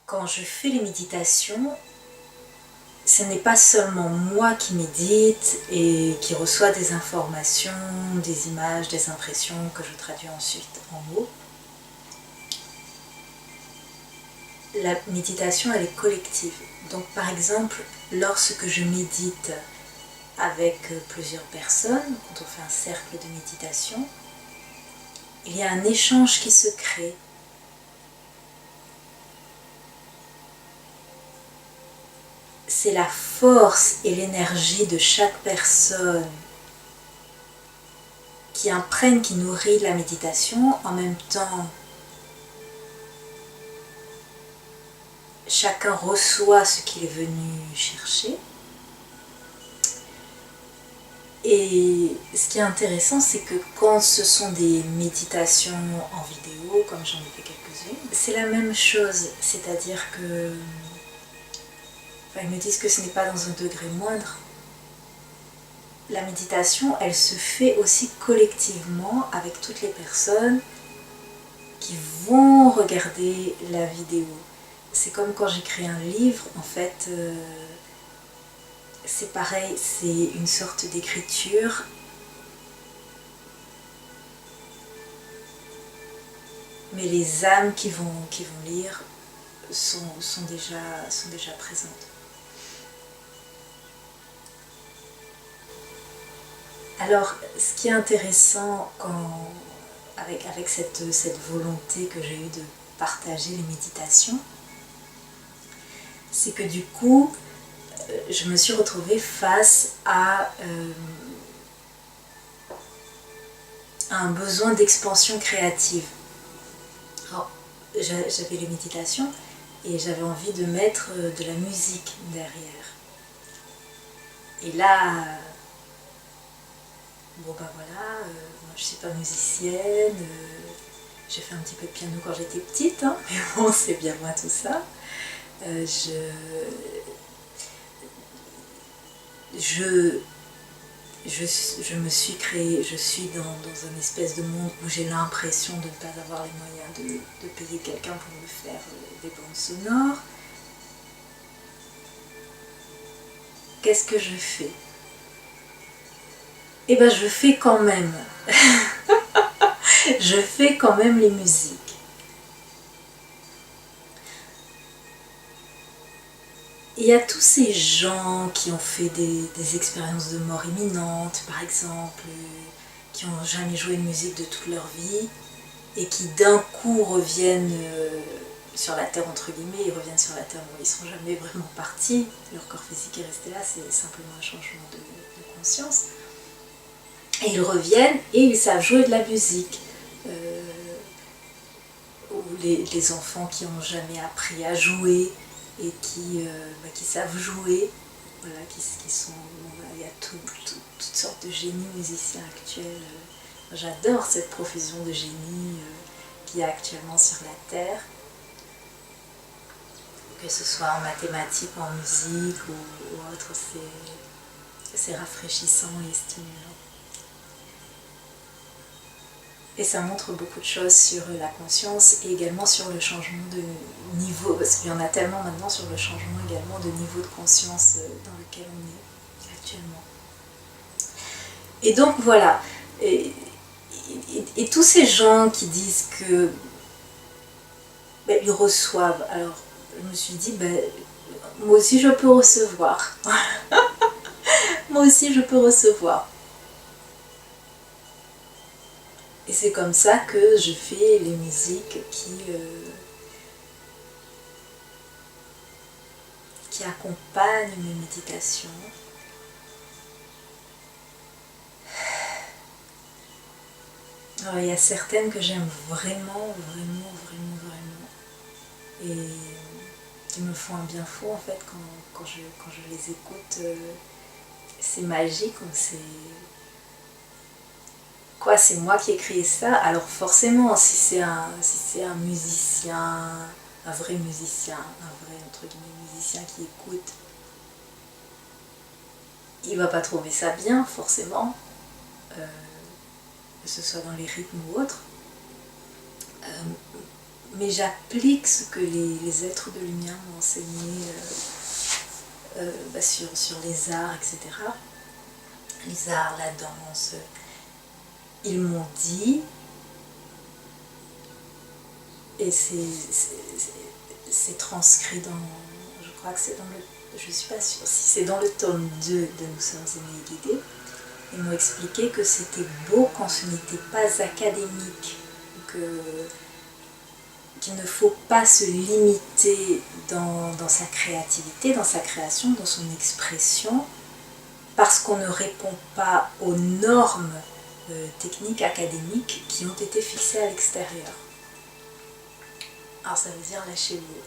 Quand je fais les méditations, ce n'est pas seulement moi qui médite et qui reçoit des informations, des images, des impressions que je traduis ensuite en mots. La méditation, elle est collective. Donc par exemple, lorsque je médite avec plusieurs personnes, quand on fait un cercle de méditation, il y a un échange qui se crée. C'est la force et l'énergie de chaque personne qui imprègne, qui nourrit la méditation. En même temps, chacun reçoit ce qu'il est venu chercher. Et ce qui est intéressant, c'est que quand ce sont des méditations en vidéo, comme j'en ai fait quelques-unes, c'est la même chose. C'est-à-dire que ils me disent que ce n'est pas dans un degré moindre. La méditation, elle se fait aussi collectivement avec toutes les personnes qui vont regarder la vidéo. C'est comme quand j'écris un livre, en fait, c'est pareil, c'est une sorte d'écriture. Mais les âmes qui vont lire sont déjà présentes. Alors, ce qui est intéressant avec cette volonté que j'ai eue de partager les méditations, c'est que du coup, je me suis retrouvée face à un besoin d'expansion créative. Alors, j'avais les méditations et j'avais envie de mettre de la musique derrière. Et là, bon ben voilà, moi je suis pas musicienne, j'ai fait un petit peu de piano quand j'étais petite, hein, mais bon, c'est bien loin tout ça. Je me suis créée, je suis dans un espèce de monde où j'ai l'impression de ne pas avoir les moyens de payer quelqu'un pour me faire des bandes sonores. Qu'est-ce que je fais? Eh ben je fais quand même. Je fais quand même les musiques. Il y a tous ces gens qui ont fait des expériences de mort imminente, par exemple, qui n'ont jamais joué de musique de toute leur vie et qui d'un coup reviennent sur la Terre, entre guillemets, ils reviennent sur la Terre, bon, ils ne sont jamais vraiment partis, leur corps physique est resté là, c'est simplement un changement de conscience. Et ils reviennent et ils savent jouer de la musique. Ou les enfants qui n'ont jamais appris à jouer et qui savent jouer, voilà, il y a toutes sortes de génies musiciens actuels. J'adore cette profession de génie qu'il y a actuellement sur la Terre, que ce soit en mathématiques, en musique ou autre, c'est rafraîchissant et stimulant. Et ça montre beaucoup de choses sur la conscience et également sur le changement de niveau, parce qu'il y en a tellement maintenant sur le changement également de niveau de conscience dans lequel on est actuellement. Et donc voilà, et tous ces gens qui disent que ils reçoivent, alors je me suis dit, moi aussi je peux recevoir. Moi aussi je peux recevoir. Et c'est comme ça que je fais les musiques qui accompagnent mes méditations. Alors, il y a certaines que j'aime vraiment, vraiment, vraiment, vraiment. Et qui me font un bien fou en fait quand je les écoute. C'est magique, c'est moi qui ai créé ça. Alors forcément, si c'est un musicien, un vrai musicien, un vrai entre guillemets musicien qui écoute, il va pas trouver ça bien forcément, que ce soit dans les rythmes ou autre. mais j'applique ce que les êtres de lumière m'ont enseigné sur les arts, etc. Les arts, la danse. Ils m'ont dit, et c'est transcrit dans, je crois que c'est dans le, je suis pas sûre si c'est dans le tome 2 de Nous sommes aimés et guidés. Ils m'ont expliqué que c'était beau quand ce n'était pas académique, qu'il ne faut pas se limiter dans sa créativité, dans sa création, dans son expression, parce qu'on ne répond pas aux normes techniques, académiques qui ont été fixées à l'extérieur. Alors ça veut dire lâchez-vous.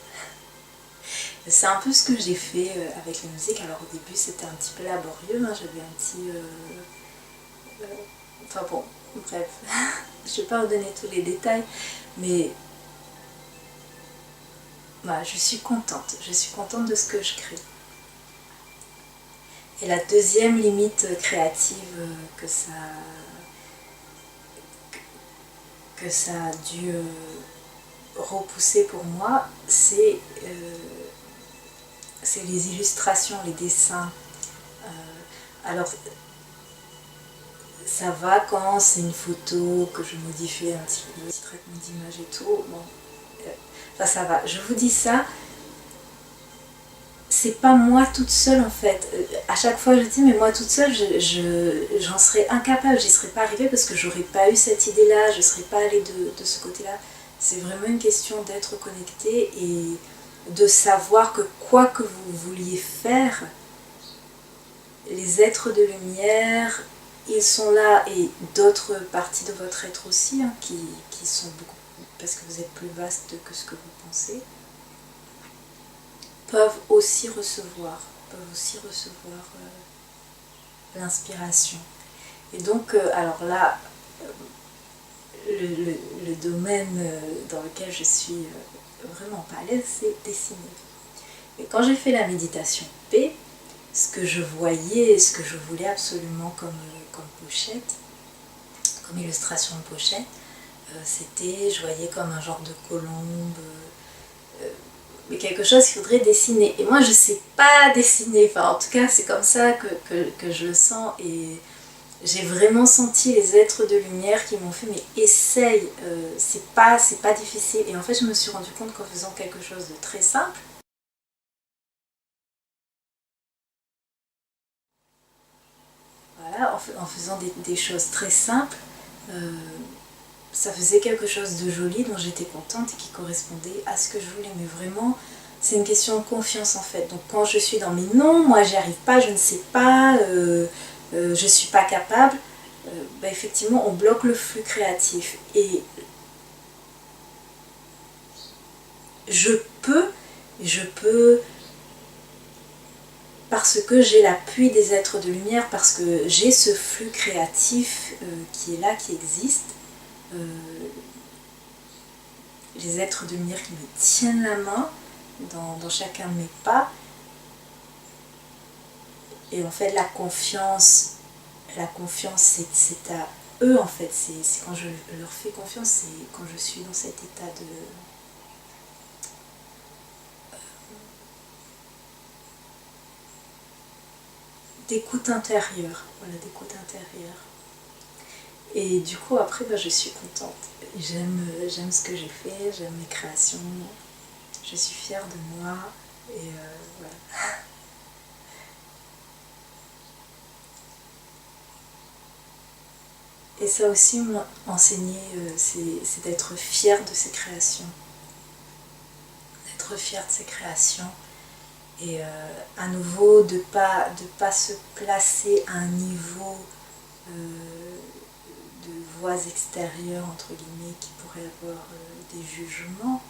C'est un peu ce que j'ai fait avec la musique. Alors au début c'était un petit peu laborieux, hein. J'avais un petit... enfin bon, bref, je ne vais pas vous donner tous les détails, mais voilà, je suis contente de ce que je crée. Et la deuxième limite créative que ça a dû repousser pour moi, c'est les illustrations, les dessins. Alors, ça va quand c'est une photo que je modifie un petit traitement d'image et tout. Bon, enfin ça va. Je vous dis ça, c'est pas moi toute seule en fait. À chaque fois je dis mais moi toute seule j'en serais incapable, j'y serais pas arrivée parce que j'aurais pas eu cette idée-là, je serais pas allée de ce côté-là. C'est vraiment une question d'être connecté et de savoir que quoi que vous vouliez faire, les êtres de lumière, ils sont là, et d'autres parties de votre être aussi, hein, qui sont beaucoup, parce que vous êtes plus vaste que ce que vous pensez, peuvent aussi recevoir l'inspiration. Et donc, alors là, le domaine dans lequel je suis vraiment pas à l'aise, c'est dessiner. Et quand j'ai fait la méditation paix, ce que je voyais, ce que je voulais absolument comme pochette, comme illustration de pochette, c'était, je voyais comme un genre de colombe, mais quelque chose qu'il faudrait dessiner. Et moi je sais pas dessiner, enfin en tout cas c'est comme ça que je le sens, et j'ai vraiment senti les êtres de lumière qui m'ont fait mais essaye, c'est pas difficile. Et en fait je me suis rendu compte qu'en faisant quelque chose de très simple, voilà, en faisant des choses très simples, ça faisait quelque chose de joli dont j'étais contente et qui correspondait à ce que je voulais. Mais vraiment, c'est une question de confiance en fait. Donc quand je suis dans mes non, moi j'y arrive pas, je ne sais pas, je suis pas capable, effectivement on bloque le flux créatif. Et je peux parce que j'ai l'appui des êtres de lumière, parce que j'ai ce flux créatif qui est là, qui existe, les êtres de lumière qui me tiennent la main dans chacun de mes pas. Et en fait la confiance c'est à eux en fait, c'est quand je leur fais confiance, c'est quand je suis dans cet état d'écoute intérieure, voilà, d'écoute intérieure. Et du coup après je suis contente, j'aime ce que j'ai fait, j'aime mes créations, je suis fière de moi, et voilà. Et ça aussi m'a enseigné, c'est d'être fière de ses créations, d'être fière de ses créations. Et à nouveau de pas se placer à un niveau de voix extérieures entre guillemets qui pourraient avoir des jugements,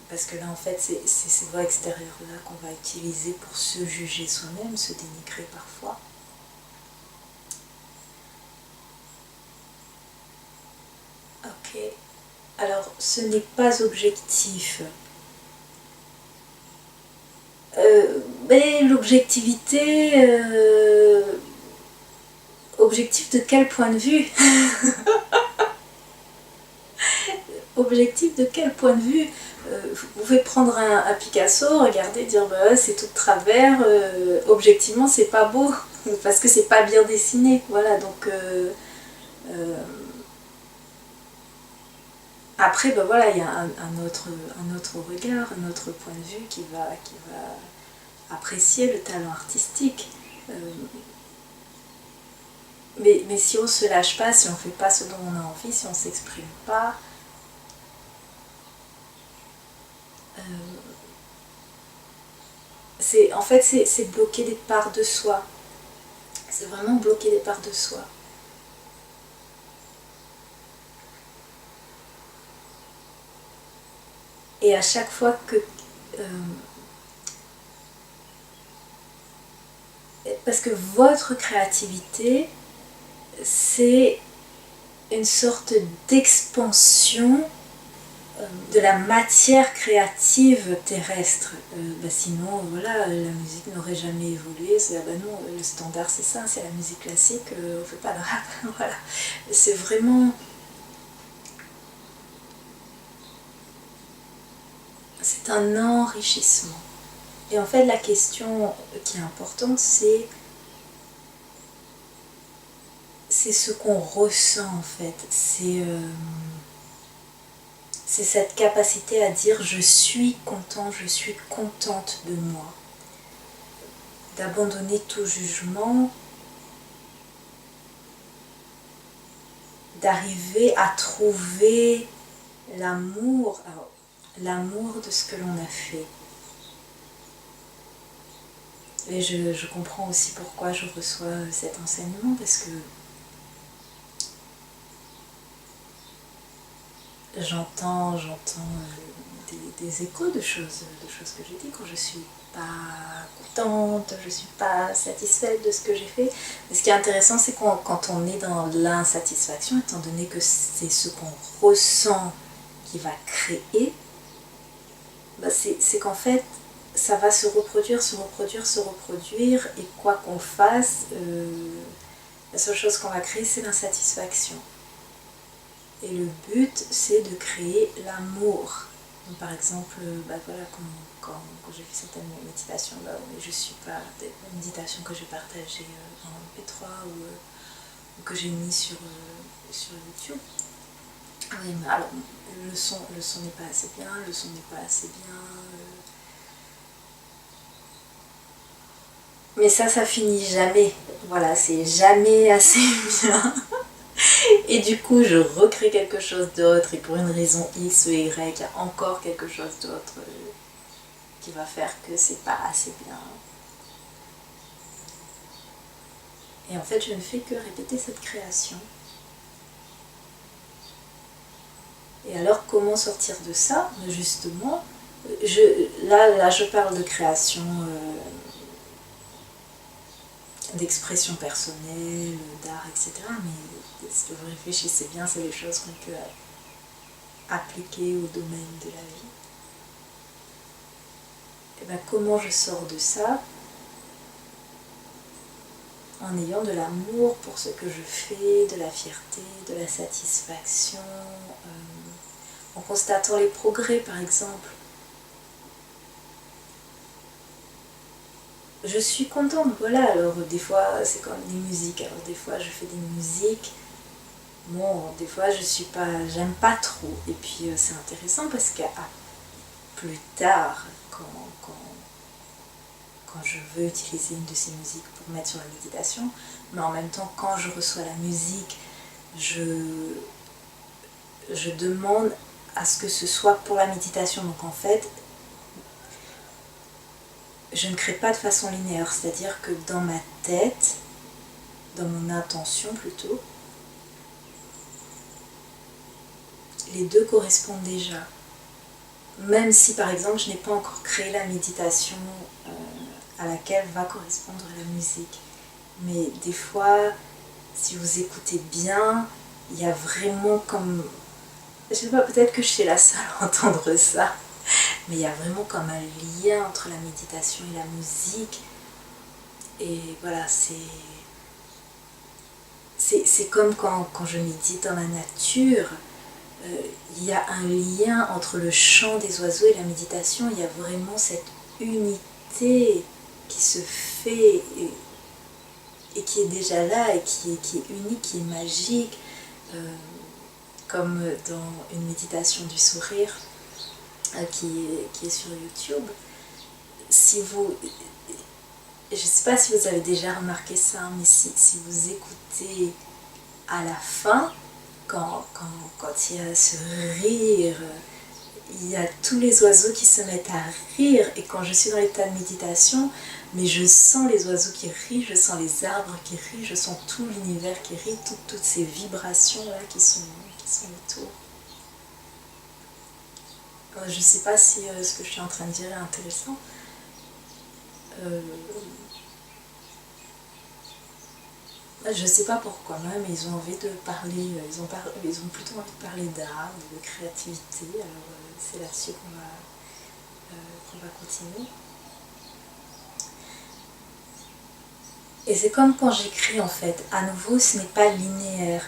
parce que là en fait c'est ces voix extérieures là qu'on va utiliser pour se juger soi-même, se dénigrer parfois. Ok, alors ce n'est pas objectif. Mais l'objectivité, objectif de quel point de vue? objectif de quel point de vue? Vous pouvez prendre un Picasso, regarder, dire bah ouais, c'est tout de travers, objectivement c'est pas beau, parce que c'est pas bien dessiné, voilà, donc après ben voilà, il y a un autre regard, un autre point de vue qui va apprécier le talent artistique. Mais si on se lâche pas, si on fait pas ce dont on a envie, si on s'exprime pas, en fait c'est bloquer des parts de soi. C'est vraiment bloquer des parts de soi. Et à chaque fois que... parce que votre créativité, c'est une sorte d'expansion de la matière créative terrestre. Sinon, voilà, la musique n'aurait jamais évolué. Non, le standard c'est ça, c'est la musique classique, on ne fait pas de rap. Voilà. C'est vraiment... c'est un enrichissement. Et en fait, la question qui est importante, c'est ce qu'on ressent en fait. C'est cette capacité à dire je suis content, je suis contente de moi. D'abandonner tout jugement, d'arriver à trouver l'amour de ce que l'on a fait. Et je comprends aussi pourquoi je reçois cet enseignement, parce que j'entends des échos de choses que j'ai dit quand je suis pas contente, je suis pas satisfaite de ce que j'ai fait. Mais ce qui est intéressant, c'est quand on est dans l'insatisfaction, étant donné que c'est ce qu'on ressent qui va créer, c'est qu'en fait ça va se reproduire, et quoi qu'on fasse, la seule chose qu'on va créer, c'est l'insatisfaction. Et le but, c'est de créer l'amour. Donc, par exemple, voilà, quand j'ai fait certaines méditations, je suis pas des méditations que j'ai partagées en MP3 ou que j'ai mis sur YouTube. Oui, mais alors, le son n'est pas assez bien, le son n'est pas assez bien. Mais ça finit jamais. Voilà, c'est jamais assez bien. Et du coup, je recrée quelque chose d'autre, et pour une raison X ou Y, il y a encore quelque chose d'autre qui va faire que c'est pas assez bien. Et en fait, je ne fais que répéter cette création. Et alors, comment sortir de ça? Justement, là, je parle de création, d'expression personnelle, d'art, etc. Mais si vous réfléchissez bien, c'est des choses qu'on peut appliquer au domaine de la vie. Et comment je sors de ça? En ayant de l'amour pour ce que je fais, de la fierté, de la satisfaction, en constatant les progrès par exemple. Je suis contente, voilà, alors des fois c'est comme des musiques, alors des fois je fais des musiques, bon, des fois j'aime pas trop, et puis c'est intéressant parce que plus tard, quand je veux utiliser une de ces musiques pour mettre sur la méditation, mais en même temps quand je reçois la musique, je demande à ce que ce soit pour la méditation, donc en fait je ne crée pas de façon linéaire, c'est-à-dire que dans ma tête, dans mon intention plutôt, les deux correspondent déjà. Même si par exemple je n'ai pas encore créé la méditation à laquelle va correspondre la musique. Mais des fois, si vous écoutez bien, il y a vraiment comme... je sais pas, peut-être que je suis la seule à entendre ça, mais il y a vraiment comme un lien entre la méditation et la musique. Et voilà, c'est comme quand je médite dans la nature, il y a un lien entre le chant des oiseaux et la méditation. Il y a vraiment cette unité qui se fait et qui est déjà là et qui est unique, qui est magique, comme dans une méditation du sourire qui est sur YouTube. Si vous, je ne sais pas si vous avez déjà remarqué ça, mais si vous écoutez à la fin, quand il y a ce rire, il y a tous les oiseaux qui se mettent à rire, et quand je suis dans l'état de méditation, mais je sens les oiseaux qui rient, je sens les arbres qui rient, je sens tout l'univers qui rit, toutes ces vibrations-là qui sont autour. Je ne sais pas si ce que je suis en train de dire est intéressant. Je ne sais pas pourquoi même, ils ont envie de parler, ils ont plutôt envie de parler d'art, de créativité, alors c'est là-dessus qu'on va continuer. Et c'est comme quand j'écris en fait, à nouveau ce n'est pas linéaire.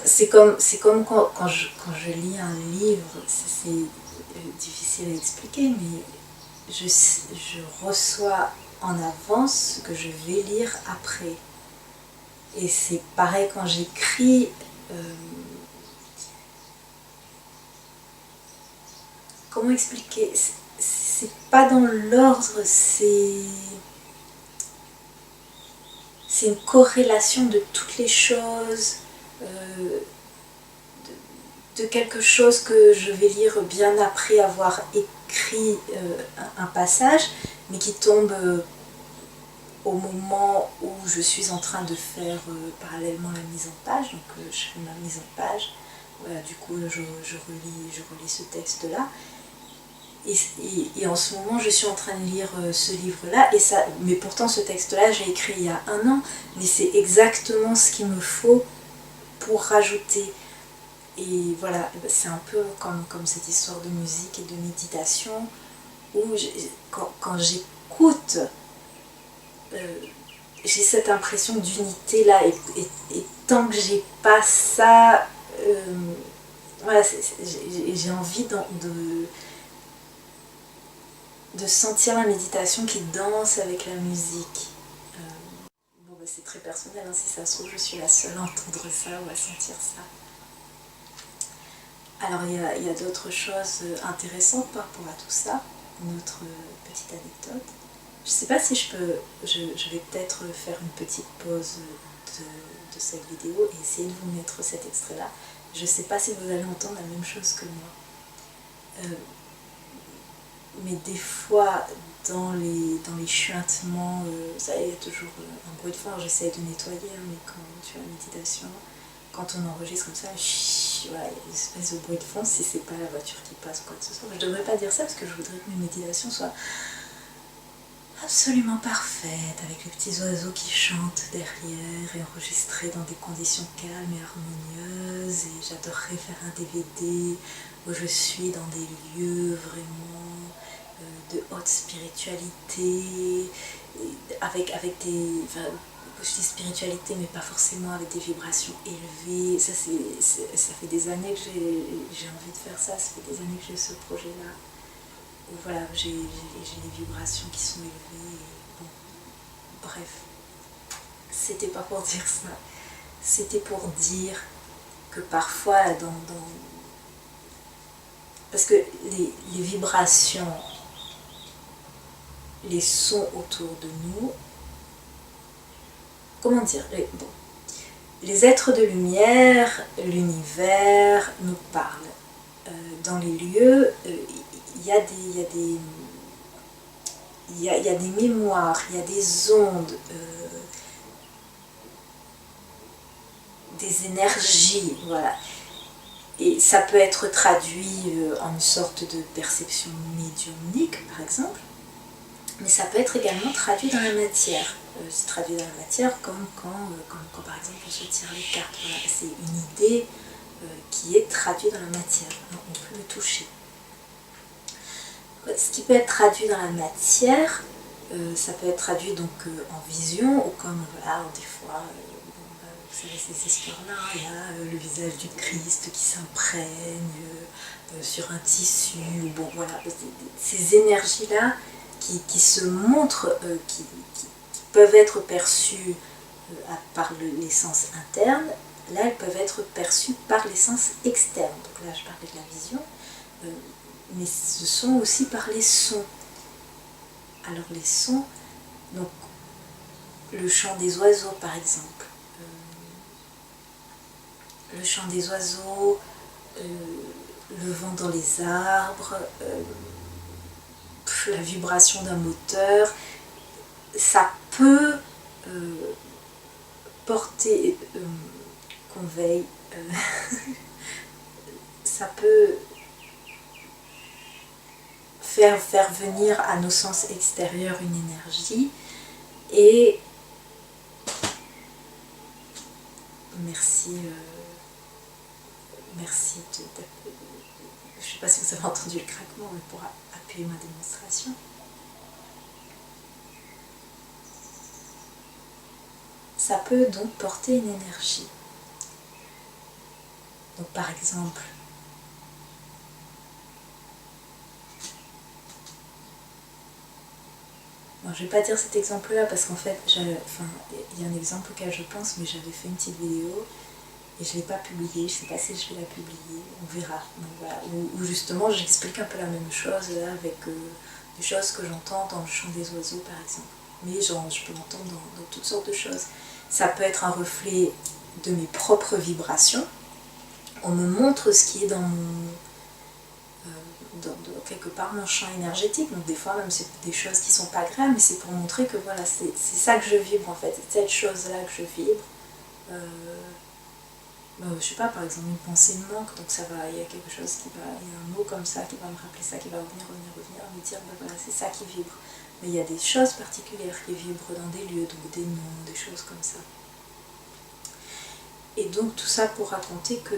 C'est comme quand je lis un livre, c'est difficile à expliquer, mais je reçois en avance ce que je vais lire après. Et c'est pareil quand j'écris. Comment expliquer? C'est pas dans l'ordre, c'est une corrélation de toutes les choses, de quelque chose que je vais lire bien après avoir écrit un passage, mais qui tombe au moment où je suis en train de faire parallèlement la mise en page. Donc je fais ma mise en page, voilà, du coup je relis ce texte-là. Et en ce moment, je suis en train de lire ce livre-là, mais pourtant ce texte-là, j'ai écrit il y a 1 an, mais c'est exactement ce qu'il me faut pour rajouter. Et voilà, c'est un peu comme cette histoire de musique et de méditation, où quand j'écoute, j'ai cette impression d'unité-là, et tant que j'ai pas ça, voilà, j'ai envie de sentir la méditation qui danse avec la musique. Bon, bah, c'est très personnel, hein, si ça se trouve, je suis la seule à entendre ça ou à sentir ça. Alors, il y a d'autres choses intéressantes par rapport à tout ça. Une autre petite anecdote. Je ne sais pas si je vais peut-être faire une petite pause de cette vidéo et essayer de vous mettre cet extrait-là. Je ne sais pas si vous allez entendre la même chose que moi. Mais des fois, dans les chuintements, il y a toujours un bruit de fond, j'essaie de nettoyer, mais quand tu as la méditation, quand on enregistre comme ça, voilà, il y a une espèce de bruit de fond, si c'est pas la voiture qui passe ou quoi que ce soit. Je devrais pas dire ça parce que je voudrais que mes méditations soient absolument parfaites, avec les petits oiseaux qui chantent derrière et enregistrés dans des conditions calmes et harmonieuses. Et j'adorerais faire un DVD où je suis dans des lieux vraiment de haute spiritualité, avec des... Enfin, je dis spiritualité, mais pas forcément avec des vibrations élevées. Ça fait des années que j'ai envie de faire ça, ça fait des années que j'ai ce projet-là. Où voilà, j'ai des vibrations qui sont élevées. Bon, bref, c'était pas pour dire ça. C'était pour dire que parfois, parce que les vibrations, les sons autour de nous, comment dire, les êtres de lumière, l'univers nous parlent. Dans les lieux, il y a des mémoires, il y a des ondes, des énergies, voilà. Et ça peut être traduit en une sorte de perception médiumnique, par exemple, mais ça peut être également traduit dans la matière. C'est traduit dans la matière comme quand par exemple on se tire les cartes. Voilà, c'est une idée qui est traduite dans la matière. Alors, on peut le toucher. Ce qui peut être traduit dans la matière, ça peut être traduit donc en vision, ou comme voilà, des fois, vous savez, ces histoires-là, il y a le visage du Christ qui s'imprègne sur un tissu, bon voilà, ces énergies-là qui se montrent, qui peuvent être perçues par l'essence interne, là elles peuvent être perçues par l'essence externe. Donc là je parlais de la vision, mais ce sont aussi par les sons. Alors les sons, donc le chant des oiseaux par exemple, le chant des oiseaux, le vent dans les arbres, la vibration d'un moteur, ça peut porter, qu'on veille, ça peut faire venir à nos sens extérieurs une énergie. Et merci, merci je ne sais pas si vous avez entendu le craquement, mais pour appuyer ma démonstration. Ça peut donc porter une énergie. Donc par exemple, bon, je ne vais pas dire cet exemple-là parce qu'en fait, il y a un exemple auquel je pense, mais j'avais fait une petite vidéo et je ne l'ai pas publiée. Je ne sais pas si je vais la publier, on verra. Donc, voilà. Où justement j'explique un peu la même chose là, avec des choses que j'entends dans le chant des oiseaux par exemple. Mais genre, je peux l'entendre dans toutes sortes de choses. Ça peut être un reflet de mes propres vibrations. On me montre ce qui est dans mon... quelque part mon champ énergétique, donc des fois même c'est des choses qui sont pas agréables, mais c'est pour montrer que voilà, c'est ça que je vibre en fait, c'est cette chose là que je vibre. Je sais pas, par exemple une pensée me manque, donc ça va, il y a quelque chose qui va, il y a un mot comme ça qui va me rappeler ça, qui va revenir, me dire voilà, c'est ça qui vibre. Mais il y a des choses particulières qui vibrent dans des lieux, donc des noms, des choses comme ça. Et donc tout ça pour raconter que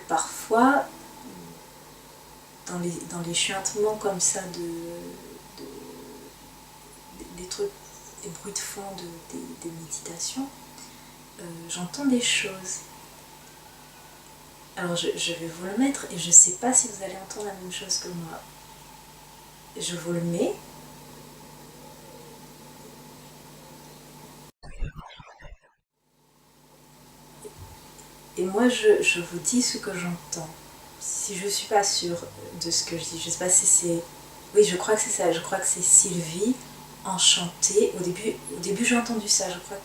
parfois dans les chuintements comme ça des trucs, des bruits de fond des méditations, j'entends des choses. Alors je vais vous le mettre et je ne sais pas si vous allez entendre la même chose que moi. Je vous le mets. Et moi je vous dis ce que j'entends. Si je ne suis pas sûre de ce que je dis, je ne sais pas si c'est... Oui, je crois que c'est ça, je crois que c'est Sylvie enchantée. Au début j'ai entendu ça, je crois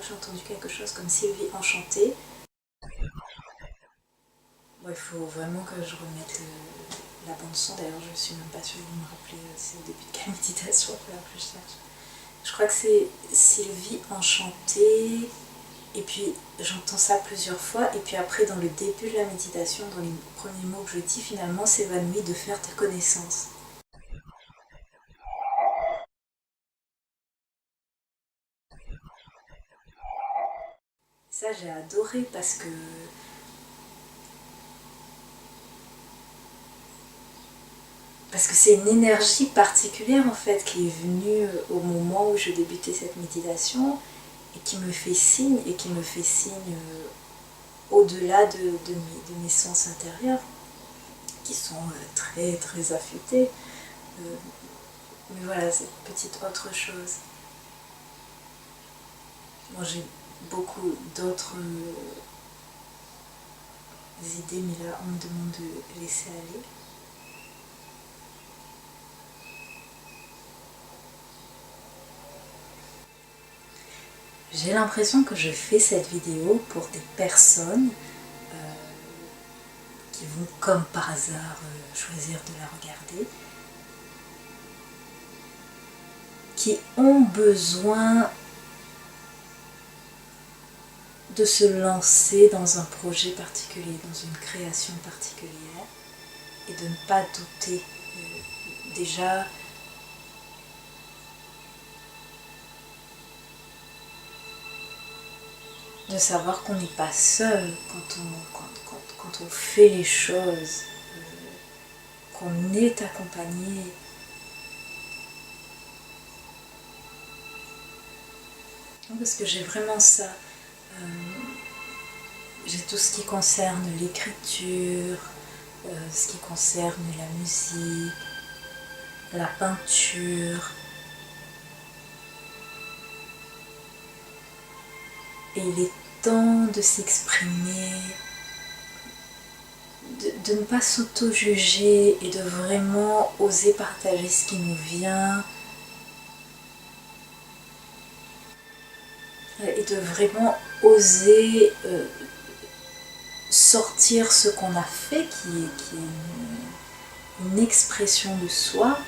que j'ai entendu quelque chose comme Sylvie enchantée. Bon, il faut vraiment que je remette la bande son, d'ailleurs je ne suis même pas sûre de me rappeler c'est au début de quelle méditation, il faut que je cherche. Je crois que c'est Sylvie enchantée, et puis j'entends ça plusieurs fois, et puis après dans le début de la méditation, dans les premiers mots que je dis, finalement s'évanouit de faire ta connaissance. Ça j'ai adoré parce que c'est une énergie particulière en fait qui est venue au moment où je débutais cette méditation et qui me fait signe au-delà de mes sens intérieurs qui sont très très affûtés. Mais voilà, c'est une petite autre chose. Moi j'ai beaucoup d'autres idées, mais là on me demande de laisser aller. J'ai l'impression que je fais cette vidéo pour des personnes qui vont comme par hasard choisir de la regarder, qui ont besoin de se lancer dans un projet particulier, dans une création particulière, et de ne pas douter. Déjà, de savoir qu'on n'est pas seul quand on fait les choses, qu'on est accompagné. Parce que j'ai vraiment ça. J'ai tout ce qui concerne l'écriture, ce qui concerne la musique, la peinture. Et il est temps de s'exprimer, de ne pas s'auto-juger et de vraiment oser partager ce qui nous vient. Et de vraiment oser sortir ce qu'on a fait, qui est une expression de soi.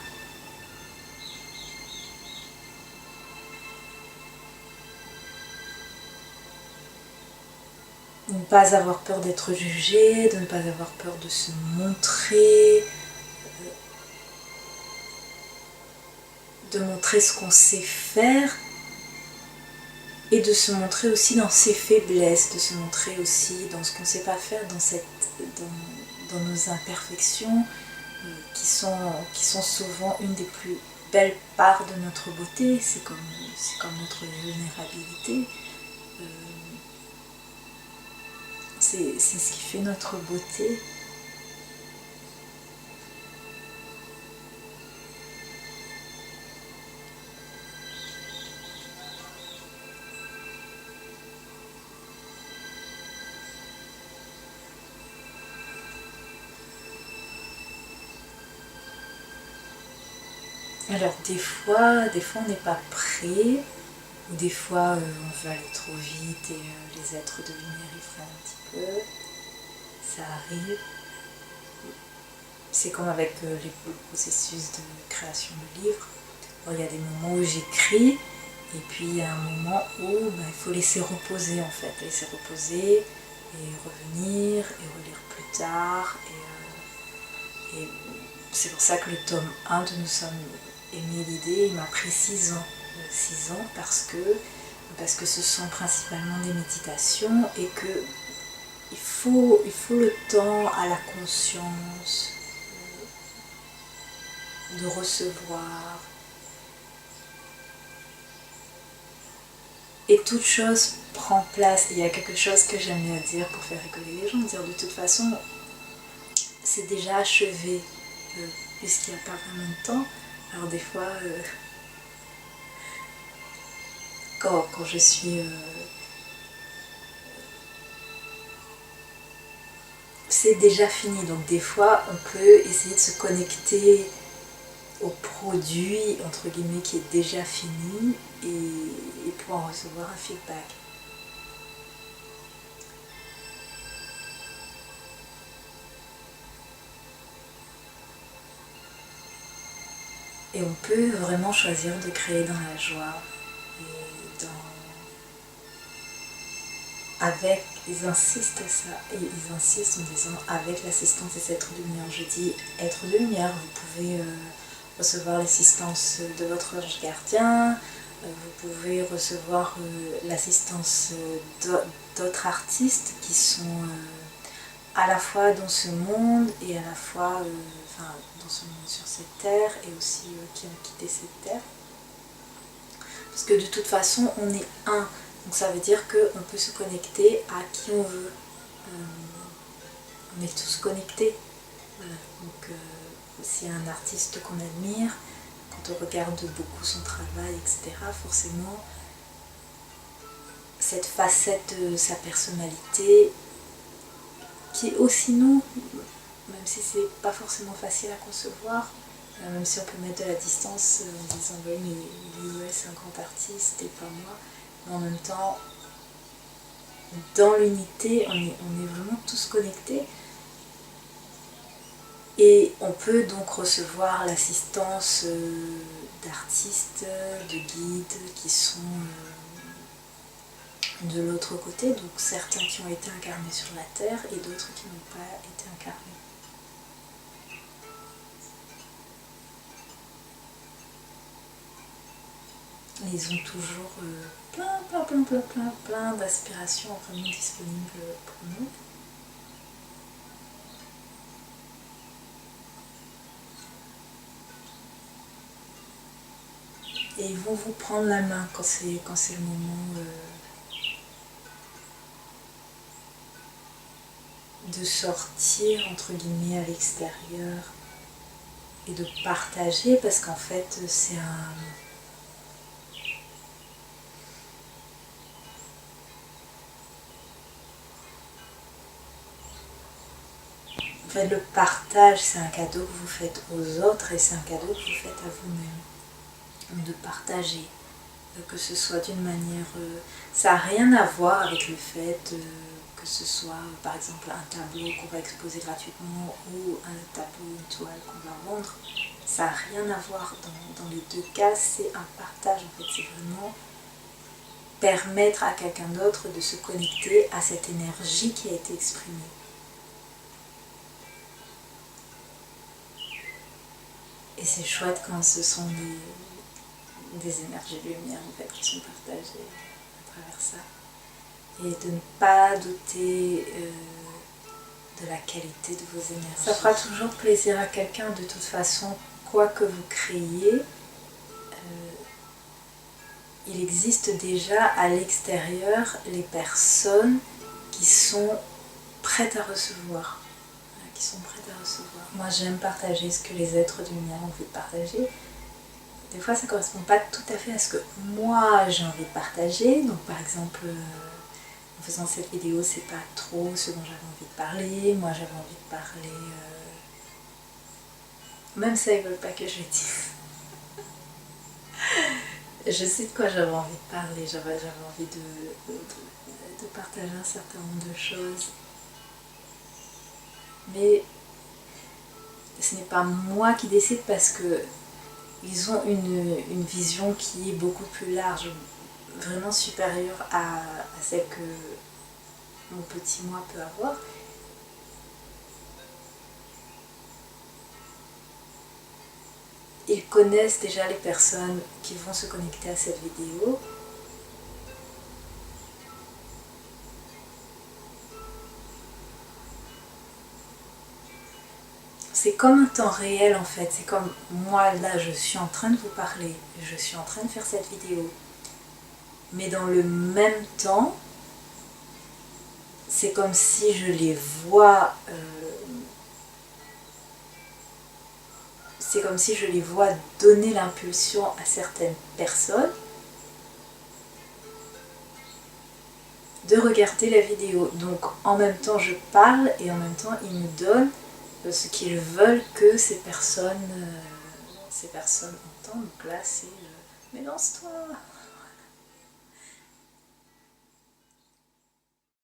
De ne pas avoir peur d'être jugé, de ne pas avoir peur de se montrer, de montrer ce qu'on sait faire et de se montrer aussi dans ses faiblesses, de se montrer aussi dans ce qu'on ne sait pas faire, dans nos imperfections qui sont souvent une des plus belles parts de notre beauté. C'est comme notre vulnérabilité. C'est ce qui fait notre beauté. Alors des fois on n'est pas prêt, ou des fois on veut aller trop vite et les êtres de lumière ils freinent un petit peu. Ça arrive. C'est comme avec le processus de création de livres. Bon, il y a des moments où j'écris et puis il y a un moment où il faut laisser reposer en fait, laisser reposer et revenir et relire plus tard. Et c'est pour ça que le tome 1 de Nous sommes aimés l'idée, il m'a pris 6 ans. 6 ans parce que ce sont principalement des méditations et que il faut le temps à la conscience de recevoir. Et toute chose prend place. Il y a quelque chose que j'aime bien dire pour faire rigoler les gens, dire de toute façon, c'est déjà achevé, puisqu'il n'y a pas vraiment de temps. Alors des fois, quand je suis... c'est déjà fini, donc des fois on peut essayer de se connecter au produit entre guillemets qui est déjà fini et pour en recevoir un feedback. Et on peut vraiment choisir de créer dans la joie et avec, ils insistent à ça, et ils insistent en disant avec l'assistance des êtres de lumière. Je dis êtres de lumière, vous pouvez recevoir l'assistance de votre ange gardien, vous pouvez recevoir l'assistance d'autres artistes qui sont à la fois dans ce monde et à la fois dans ce monde sur cette terre et aussi qui ont quitté cette terre. Parce que de toute façon, on est un. Donc ça veut dire qu'on peut se connecter à qui on veut. On est tous connectés. Voilà. Donc s'il y a un artiste qu'on admire, quand on regarde beaucoup son travail, etc., forcément, cette facette de sa personnalité, qui est aussi nous, même si c'est pas forcément facile à concevoir, même si on peut mettre de la distance en disant oui mais lui c'est un grand artiste et pas moi, mais en même temps dans l'unité on est vraiment tous connectés et on peut donc recevoir l'assistance d'artistes, de guides qui sont de l'autre côté, donc certains qui ont été incarnés sur la terre et d'autres qui n'ont pas été incarnés. Et ils ont toujours plein d'aspirations vraiment disponibles pour nous. Et ils vont vous prendre la main quand c'est le moment de sortir entre guillemets à l'extérieur et de partager, parce qu'en fait c'est un... En fait, le partage, c'est un cadeau que vous faites aux autres et c'est un cadeau que vous faites à vous-même. De partager, que ce soit d'une manière... ça n'a rien à voir avec le fait que ce soit, par exemple, un tableau qu'on va exposer gratuitement ou un tableau, une toile qu'on va vendre. Ça n'a rien à voir. Dans les deux cas, c'est un partage. En fait, c'est vraiment permettre à quelqu'un d'autre de se connecter à cette énergie qui a été exprimée. Et c'est chouette quand ce sont des énergies de lumière en fait, qui sont partagées à travers ça. Et de ne pas douter de la qualité de vos énergies. Ça fera toujours plaisir à quelqu'un de toute façon, quoi que vous créiez. Il existe déjà à l'extérieur les personnes qui sont prêtes à recevoir. Moi j'aime partager ce que les êtres de lumière ont envie de partager. Des fois ça ne correspond pas tout à fait à ce que moi j'ai envie de partager. Donc par exemple, en faisant cette vidéo, c'est pas trop ce dont j'avais envie de parler. Moi j'avais envie de parler... Même ça ils veulent pas que je le dise. Je sais de quoi j'avais envie de parler. J'avais envie de partager un certain nombre de choses. Mais ce n'est pas moi qui décide parce que ils ont une vision qui est beaucoup plus large, vraiment supérieure à celle que mon petit moi peut avoir. Ils connaissent déjà les personnes qui vont se connecter à cette vidéo. C'est comme un temps réel en fait, c'est comme moi là je suis en train de vous parler, je suis en train de faire cette vidéo. Mais dans le même temps, c'est comme si je les vois, c'est comme si je les vois donner l'impulsion à certaines personnes de regarder la vidéo. Donc en même temps je parle et en même temps ils me donnent ce qu'ils veulent que ces personnes entendent. Donc là c'est mais lance-toi.